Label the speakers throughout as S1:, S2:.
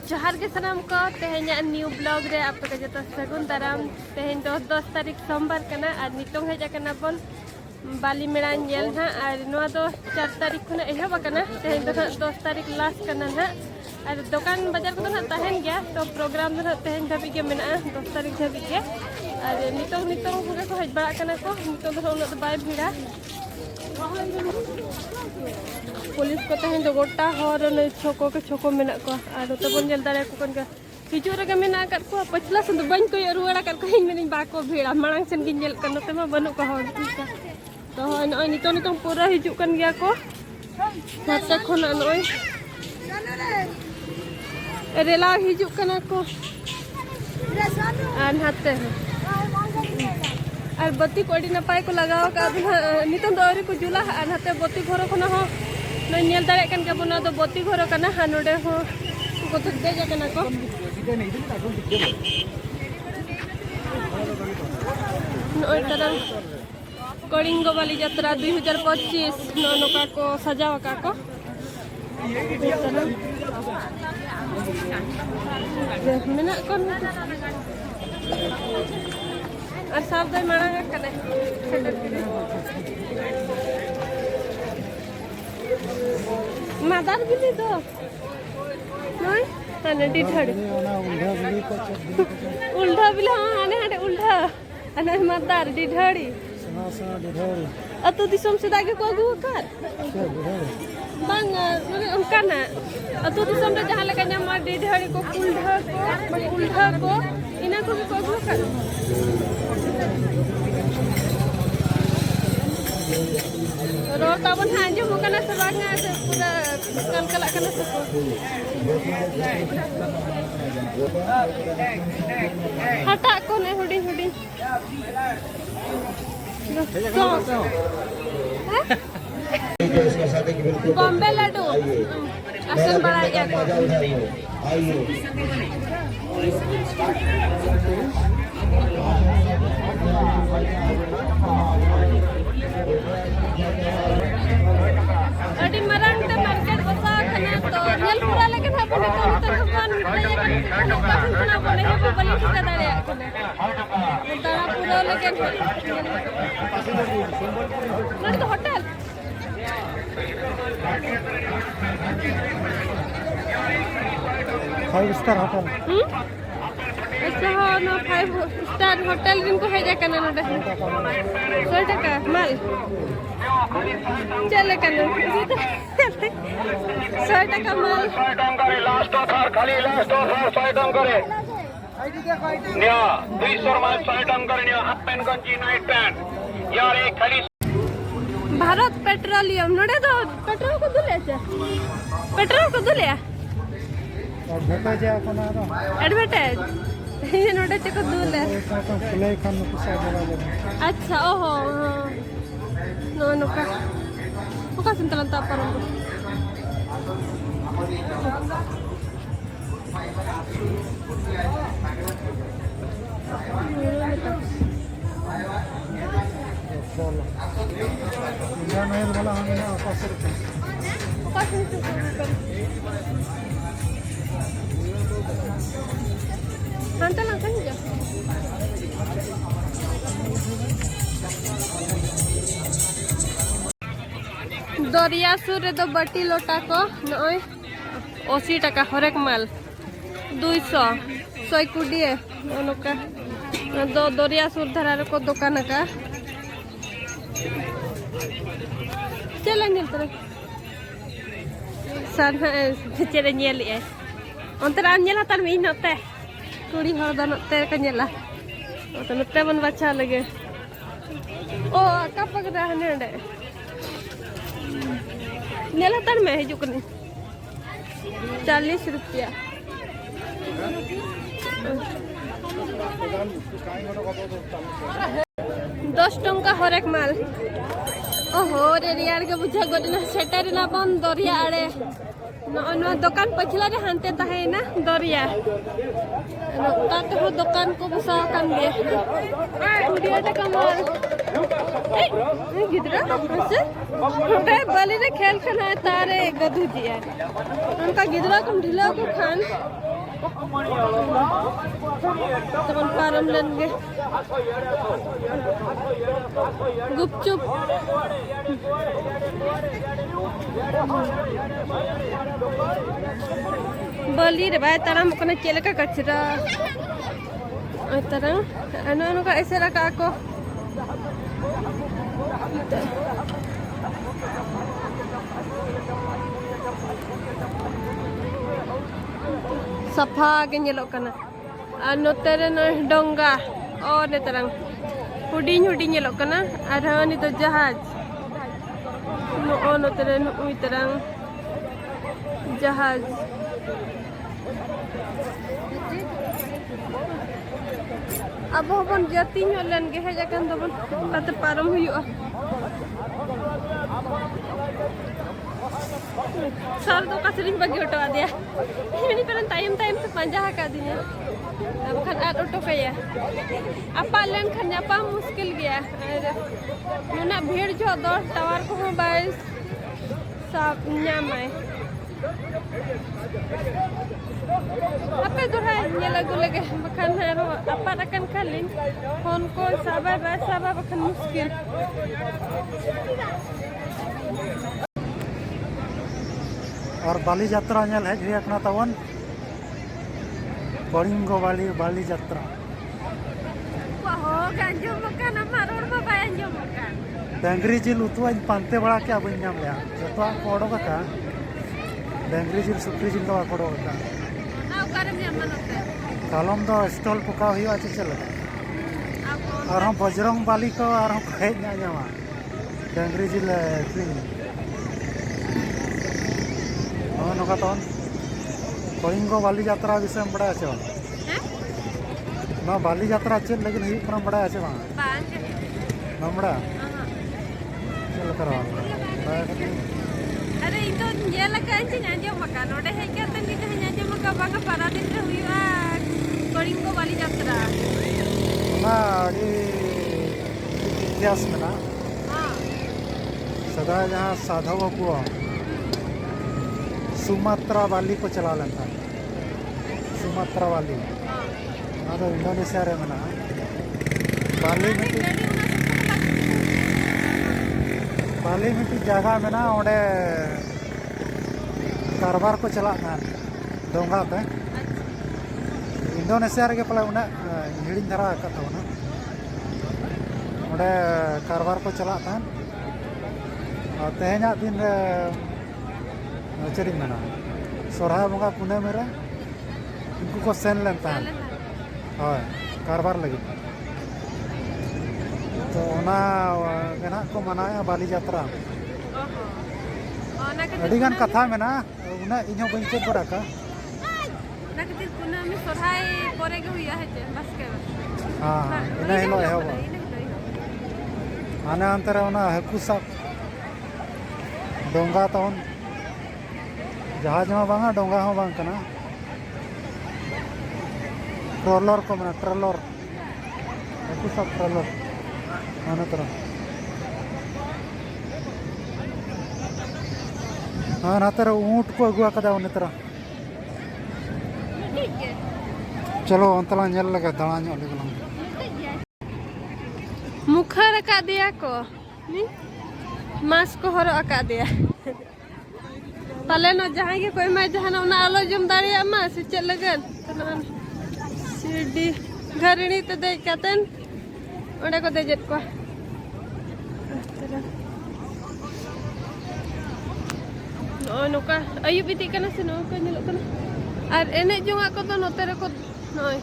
S1: जोहार के सनाम को तेहेन्या न्यू ब्लॉग रे आप के जतो सगुन दाराम तेहेन 10 तारीख सोमवार कना और नितोंग हेज कना बन बाली मेला नेल ना और नोआ दो 4 तारीख खना एहब कना तेहेन दो 10 तारीख लास्ट कना ना और दुकान बाजार को ना तहन गया तो प्रोग्राम दो तेहेन धबी के मेना 10 तारीख धबी के और नितोंग हुगे को हेज बड़ा कना को नितोंग दो उन बाय भिड़ा पुलिस को तहन दो गोटा हर ने छोको के छोको मेना को और तो बन जल दारे को कन के हिजु रे मेना कर को पछला से तो बन को रुवाड़ा कर को इन मेनी बा को भीड़ा मांग सन गिन जल कन ते मा बनु को हर तो नय नितों पूरा हिजु कन गया को हाते खन नय रेला हिजु कना को आन हाते और बत्ती को अड़ी नपाय को लगाव का नितों दो अरी को जुला और हाते बत्ती घर खना हो नल दारे कन के बना दो बत्ती घर कना हानोडे हो को तो दे जा कना को नय तरह कलिंग वाली यात्रा 2025 नौका को सजाव का को मेना को और सब दे मांगा कने मादार बिली दो नय तने डिठड़ उल्टा बिला आने हटे उल्टा अने मादार डिठड़ी अतो दिसम से दागे को अगु कर बांग उनका ना अतो दिसम रे जहां लगा न्यामा डिठड़ी को उल्टा को इना को अगु कर रोड ताबन हांजो मकना से बांगा से पूरा कलकला कना से हटा को ने हुडी बॉम्बे लड्डू असन बड़ा या अड़ी मरंग ते मार्केट बसा खना तो नेल पूरा लेके था बने तो दुकान ना बोले है बली ठिका दारे कोने दारा पूरा लेके नट तो होटल
S2: 5 स्टार होटल
S1: अच्छा हो नो 5 स्टार होटल दिन को है जा कना नडे 100 टका माल चले कना 100 टका माल
S3: लास्ट ऑफर खाली लास्ट ऑफर 100 टका करे न्या 200 माल 100 टका करे न्या हाफ पैंट गंजी नाइट पैंट यार एक खाली
S1: भारत पेट्रोलियम नडे तो पेट्रोल को दुले एडवर्टाइज ये नोटे चको दुले अच्छा ओहो नो का ओका संतलन ता परम Hantar langsung aja. दरिया सुर तो बटी लोटा को नय 80 टका हरेक माल 200 100 कुडिए नोका दो दरिया सुर धरा को दुकान का चला नेल तर सान चेरे नेल ए अंतर आनेल हतार मी नते कुड़ी हर दनते कनेला तो नते बन बच्चा लगे ओ का पगदा हनेडे नेल हतार में हिजु कने 40 रुपया दस टंका हरेक माल ओहो रे रियार के बुझा गोदिना सेटर ना बन दरिया आड़े न दुकान पछला रे हानते ताहे ना दरिया ताते हो दुकान को बसा कान दे कुडिया टका माल ए गिदरा हसे छोटे बाली रे खेल खना तारे गदू दिया उनका गिदरा कम ढिला को Khan teman param lan ge gupchup bali re bai taram kena celaka kachra tarang anu ka esera ka ako safa ge nyelok kana anu tere no dongga oh ne tarang huding nyelok kana ada ni to jahaj no ono tere no ui tarang jahaj abo bon jati nyolan ge haja kan do bon kate param huyu'a sar do kasring bagi auto dia ini pelan time se panjah ka dinya bukan ad auto kaya apa len kan apa muskil gaya nuna bhir jo do tawar ko bai sab nyamai apa itu hanya lagu lagi bukan hero apa akan kalin phone ko sabar bukan muskil
S2: और बाली यात्रा nail hedge हुई अपना तवन बड़िंगो बाली यात्रा
S1: हो गंजो मकान मारोड़ बाबा अंजो मकान
S2: डांगरी जिल उतुआ पांते बड़ा क्या बन नाम लिया जतवा कोडो का डांगरी जिल सुक्री जिल का कोडो का
S1: आउ करम मनोते
S2: कालम दो स्टॉल पका हुआ चल और हम बजरंग बाली को और हम हेज ना जावा डांगरी जिल नौका तौन कलिंगो बाली यात्रा विषय बड़ा अच्छे ना बाली यात्रा चेक लेकिन हुई बड़ा अच्छे ना बड़ा चल करो
S1: अरे इतो ये लगा है न्याजो मकान ओडे है क्या तन के न्याजो मका बागा पारा दिन रे हुईआ कलिंगो बाली यात्रा
S2: ना ये इतिहास में ना सदा जहाँ साधवों को सुमात्रा वाली को चला लेता सुमात्रा वाली तो इंडोनेशिया रे मना बाली में जगह में ना ओडे कारबार को चला ना डोंगा पे इंडोनेशिया रे के पले उना हिड़िन धरा का ना ओडे कारबार को चला था और तेहना दिन चरी मना सोरहा बंगा पुणे मेरा इनको को सेन लेता है हाँ कारबार लगी तो ना गना को मनाया बाली यात्रा अडिगान कथा में ना उन्हें इन्हों बंचे बड़ा का
S1: ना किसी पुणे में सोरहा परे के हुई है बस के
S2: हाँ इन्हें हिलो है वो आने अंतर है उन्हें हकू सब डोंगा तो जहाज में बांगा डोंगा हो बांग कना ट्रोलर को मना ट्रोलर हकू सब ट्रोलर आने तरह हाँ ना तरह ऊँट को अगुआ कदा उन्हें तरह चलो अंतला नेल लगा दड़ा ᱧᱚᱜ ᱞᱮᱜᱮ
S1: मुखा रखा दिया को मास्क को हरो अका दिया पाले न जहां के कोई मैं जहां ना आलो जम दाड़िया मा से चल लगन सीडी घरणी ते दे कतन ओडे को देजत को ओ नुका अयु बिती कना से नो को नेलो कना और एने जोंगा को तो नोते रे को नय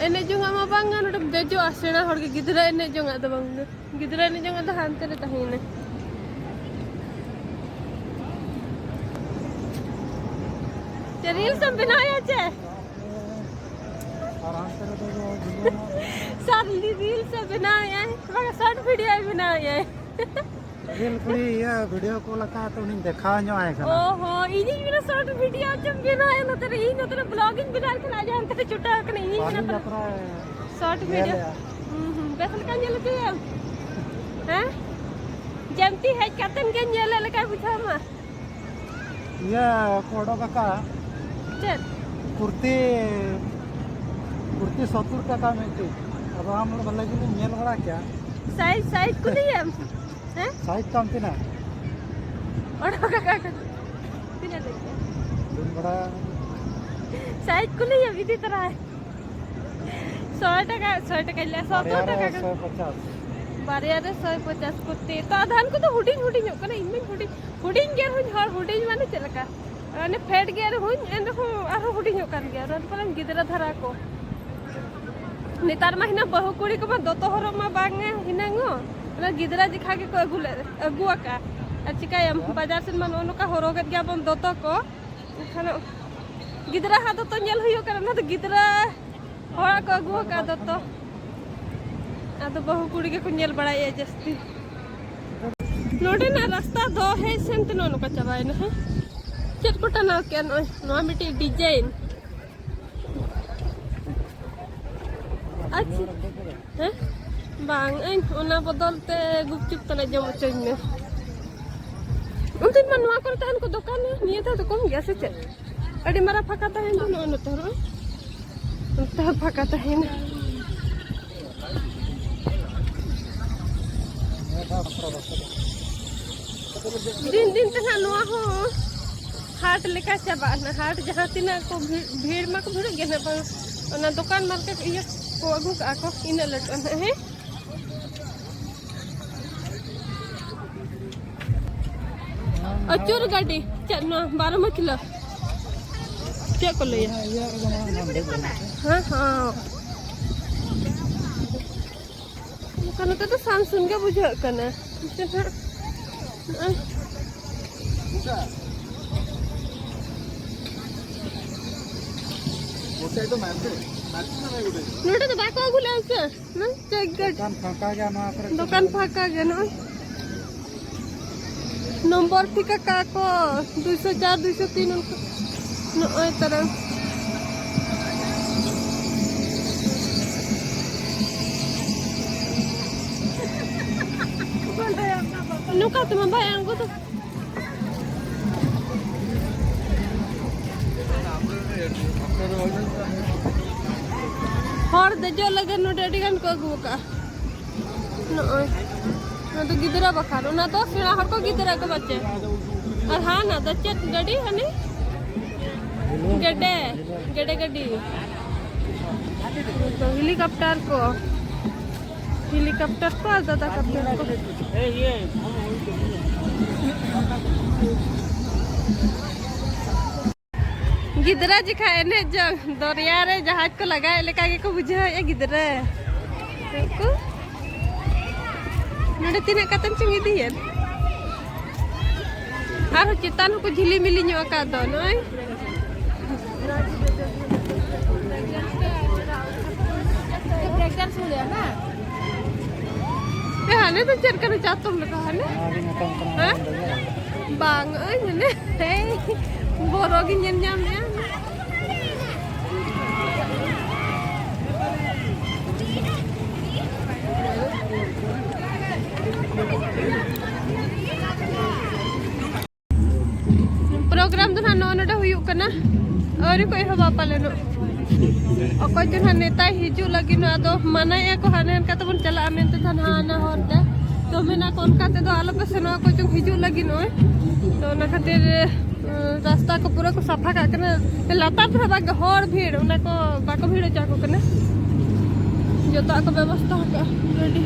S1: एने जोंगा मा बांगा नोडे देजो आसेना हर के गिदरा एने जोंगा तो बांग गिदरा एने जोंगा तो हानते रे तहिने रील सब बनाया छे सर रील सब बनाया है मगर शॉर्ट वीडियो बनाया है
S2: रील कुड़ी या वीडियो को लगा तो नहीं देखा ᱧᱚᱜ आए कना
S1: ओहो इनी मेरा शॉर्ट वीडियो जब बनाया न तेरे ई न तेरे ब्लॉगिंग बना के ना जान तेरे छुटा के नहीं ना शॉर्ट वीडियो बेसन का ये लेते हैं जमती है कतन के ये ले लगा बुझा मा
S2: ये कोडो का
S1: चल
S2: कुर्ती कुर्ती 70 टाका मिलती अब हम लोग लगे मेल बड़ा क्या
S1: साइज साइज कुलियम हैं
S2: साइज कम थी ना
S1: ओडो का तिना देखिए
S2: बड़ा
S1: साइज कुलियम इदी तरह है 100 टका ले 70 टका
S2: 150
S1: बारिया रे 150 कुर्ती तो आधान को तो हुडिंग हुडिंग कना इनमें हुडिंग गेर हुन हर हुडिंग माने चलका अने फेड गेर हुन एंड हो आरो हुडिंग कर गया रन पलम गिदरा धरा को नेतार महीना बहु कुड़ी को दोतो हरो मा बांगे हिनांगो ना गिदरा दिखा के को अगुआ का चिकायम बाजार से मन ओनो का हरोगत गया बन दोतो को खाना गिदरा हा दोतो नेल हुयो करना तो गिदरा हरा को अगुआ का दोतो आदो बहु कुड़ी के को नेल बड़ाई जस्ती नोडे ना रास्ता दो है सेंत नोनो का चबाय ना है चटपटा ना के नो मिटी डिजाइन अच्छा हैं बांग इन ओना बदलते गुपचुप तले जम चोइन में उनतिन मनवा कर तहन को दुकान है निये था तो कम गया से चल अड़ी मारा फका तहन तो नो तोरो तो फका तहन दिन दिन तना नवा हो हाट लेका चबा ना हाट जहां तिना को भीड़ में को भीड़ गेना पर ओना दुकान मार्केट ये को अगु का को इन लट है अचूर गाड़ी चलना 12 में किलो क्या कर ले हां हां कने तो सैमसंग के बुझा कने
S2: तो मारते
S1: नोटे तो बाको गुले आसे ना चेक
S2: दुकान फाका गया ना
S1: दुकान फाका गया ना नंबर ठिका काको 204 203 न ओय तरह नुका तुम bayang ko to हर दे जो लगे नो डेडी गन को अगु का न तो गिदरा बखारो ना तो सिरा हर को गिदरा को बच्चे और हां ना तो चट गड़ी हनी गड्डे गड्डे गड्डी तो हेलीकॉप्टर को दादा करते को ये गिदरा जिखा एने जंग दरिया रे जहाज को लगाए लेका के को बुझे ये गिदरा को नडे तिने कतन चंगी दियन आरो चितान को झिली मिली न्यो का दो नय ट्रैक्टर से ले ना ए हने तो चर कर चातुम लगा हने हां बांग ए ने बोरोगी nyam nyam ya program tu hano nada huyuk kana auri koi haba paleno okoi jun haneta hiju lagi no ado mana ya ko hanen ka tabun chala amen tu than hana horta to mena kon ka te do alo pe seno ko jun hiju lagi no to na khatir रास्ता को पूरा को सफा करके लता पर बाग हर भीड़ उना को बाको भीड़ जाको कने जो तो को व्यवस्था का रेडी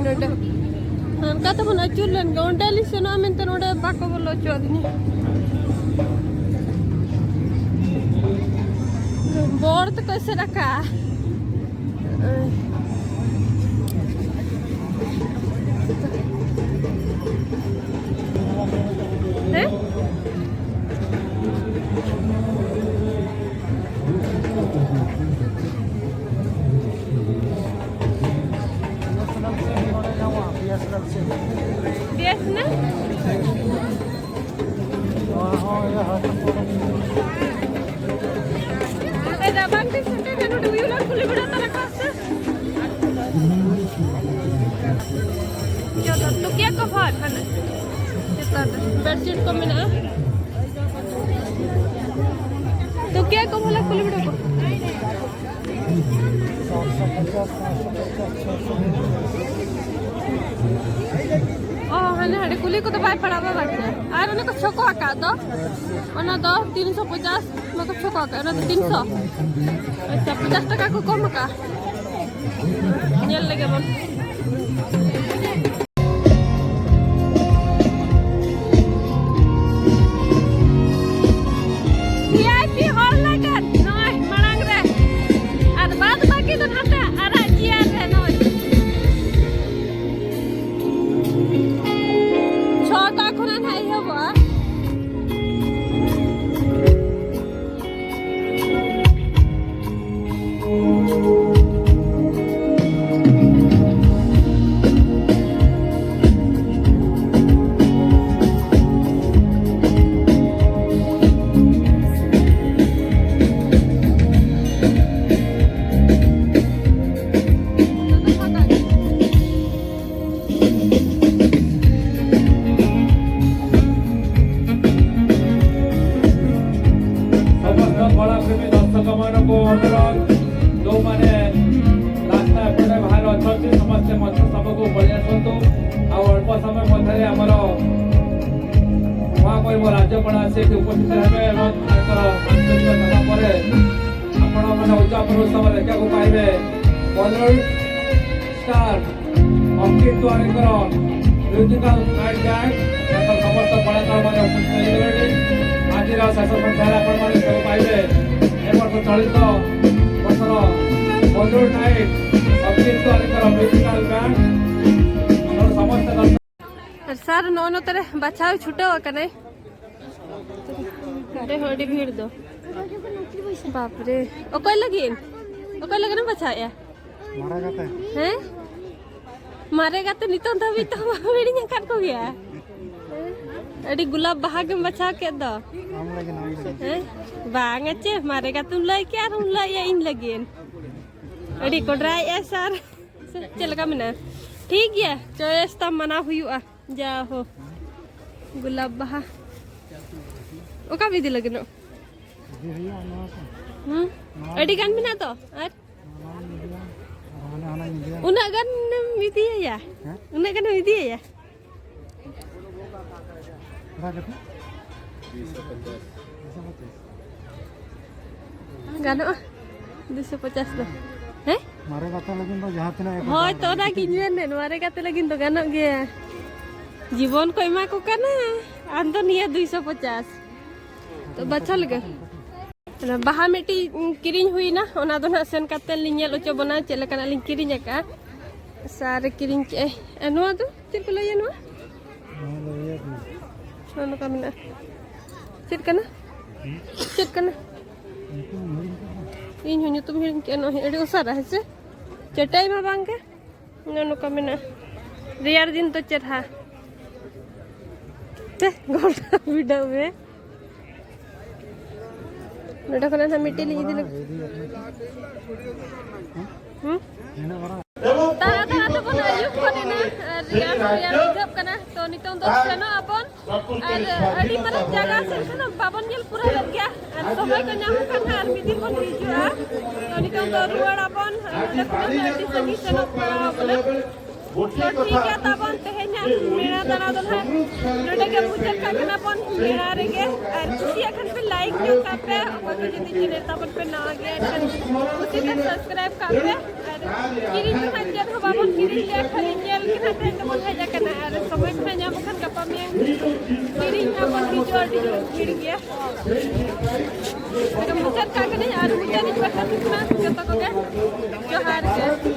S1: नोडे का तो बना चुलन गौंडाली सुना में तो नोडे बाको बोलो चोदनी बोर्ड तो कैसे रखा है BSNL बेडशीट को मिला तो क्या को बोला कुली बिडो को
S2: 450
S1: हने हड़े कुली को तो बाय पड़ावा बाटे आर उन्हें को छोको आका दो ओना दो 350 मको छोको आका ओना 300 अच्छा 50 टका को कम का नेल लगे बोल VIP hall lagan noy marang re ar baad baki to hata ara jiar re noy chota khona nai hobo
S4: राज्यपाल से उपस्थित रहे उत्सव देखा पाइबे बॉलीवुड स्टार अंकित द्वारा म्यूजिकल नाइट बैंड समस्त कलाकार मैंने उपस्थित आज शेष संख्यार सब पाइबे चलित वर्षर बॉलीवुड नाइट अंकित द्वारा म्यूजिकल बैंड समस्त
S1: सर नौनो तेरे बचाव छुटो कने अरे होड़ी भीड़ दो बाप रे ओकोय लगिन ना बचाया
S2: मारा जाता
S1: हैं मारेगा तो नितों धबी तो मेरी काट को गया अड़ी गुलाब बहा के बचा के दो
S2: हम लगे
S1: हैं बांग अच्छे मारेगा तुम लई क्या हम लई इन लगिन अड़ी कोड्राय ए सर चलगा मना ठीक है चॉइस त मना हुआ जा हो गुलाब बहा ओका विधि लगनो अड़ी गान बिना तो और उना गान विधि है या उना गान विधि है या गानो 250 दो हैं
S2: मारे गाता लगिन तो जहां तना
S1: होय तो ना किन ने मारे गाते लगिन तो गानो गे जीवन को एमा को करना आंदो निया 250 तो बचल गे बाहा मिट्टी किरिंग हुई ना ओना दो ना सेन काते लिᱧᱮल ओचो बना चले कना लिñ किरिंग का सारे किरिंग के एनो दो चिर को लय नो नो का मिना चिर कना इन हुन तुम हिरिंग के नो एडी उसारा है चटाई मा बांग के नो का मिना रियार दिन तो चरहा ते गोल्डा वीडियो में नोटा करना था मिट्टी ली दिल तारा तारा तो बना युग को देना रियार जब करना तो नितों तो सेनो अपन और अड़ी मर जगह से ना बाबन गेल पूरा लग गया और समय को नाम करना और मिदिर को हिजुआ तो नितों तो रुवाड़ अपन देखो अड़ी सगी सेनो बोले तो ठीक है तबन तेहना मेरा दाना दल है नोडे के पूजन का कना पन मेरा रेगे और खुशी अखन पे लाइक जो करते और जदी चैनल तबन पे ना गया उसी पे सब्सक्राइब करते और किरिन ना जद हो बाबन किरिन ले खाली जेल के नाते तो बोल है कना और समय पे ना बखन का पमिया किरिन ना बन की जोड़ी गिर गया तो मुझे का कने और मुझे नहीं पता कितना जब तक हो गया जो हार गया